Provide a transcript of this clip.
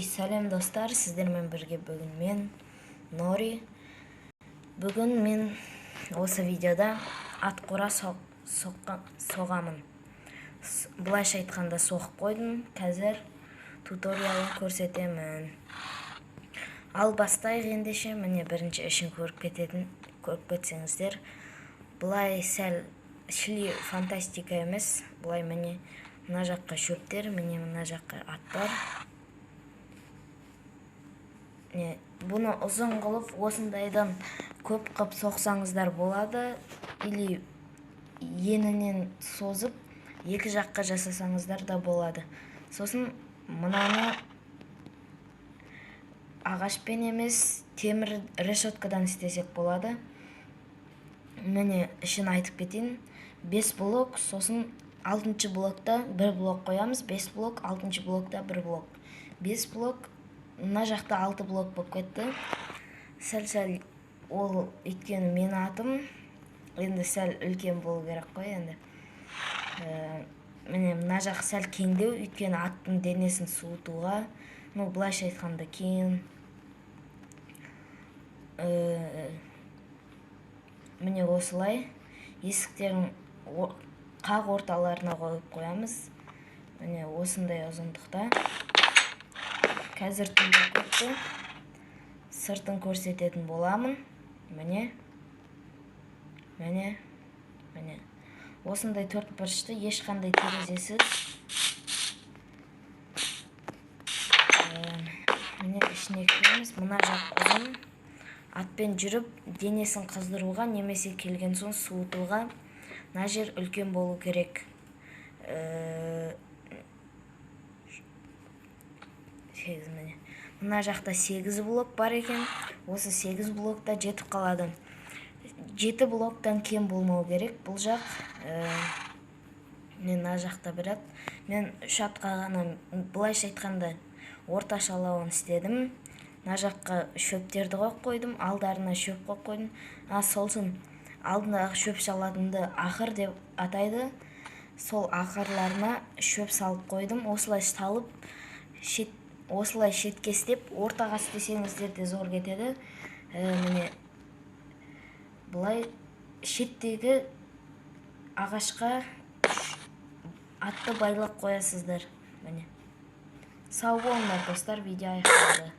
сәлем достар, сіздермен бірге бүгін мен Нори. Бүгін мен осы видеода атқора соғамын. Бұлайша айтқанда соғып қойдым, қазір туториалын көрсетемін. Ал бастайық ендеше, міне бірінші ішін көріп кетсеңіздер. Бұлай сәл шли фантастика емес, бұлай міне мына жаққа шөптер, міне мына жаққа аттар. Бұны ұзын қылып, осындайдан көп қып соқсаңыздар болады, или енінен созып, екі жаққа жасасаңыздар да болады. Сосын мынаны ағашпен емес, темір решеткадан істесек болады. Міне ішін айтып кетейін. 5 блок, сосын 6-шы блокта 1 блок қоямыз, 5 блок, 6-шы блокта 1 блок. 5 блок, мына жақта 6 блок болып кетті. Сәл-сәл ол өйткені мен атым, енді сәл үлкен болу керек қой енді. Міне мына жақ сәл кеңдеу, өйткені аттың денесін суытуға, бұлайша айтқанда кейін. Міне осылай есіктерін қақ орталарына қойып қоямыз. Міне осындай ұзындықта. Қазір түнгі көпті сыртын көрсететін боламын. Міне. Осындай төрт бұрышты, ешқандай терезесіз. Міне ішіне кіреміз. Мына жақ ұзын. Атпен жүріп, денесін қыздыруға, немесе келген соң суытуға. Мына жер үлкен болу керек. Мына жақта 8 блок бар екен. Осы 8 блокта жетіп қалады. 7 блоктан кем болмау керек. Бұл жақ, мына жақта бір ат. Мен 3 атқа ғана, бұлайша айтқанда, орташалауын істедім. Мына жаққа шөптерді қойдым, алдарына шөп қойдым. Солсын алдындағы шөп шаладымды ақыр деп атайды. Сол ақырларына шөп салып қойдым. Осылай салып, осылай шеткестеп, ортаға істесеңіздер де зор кетеді. Міне бұлай шеттегі ағашқа атты байлап қоясыздар. Міне. Сау болыңдар достар, видео аяқталды.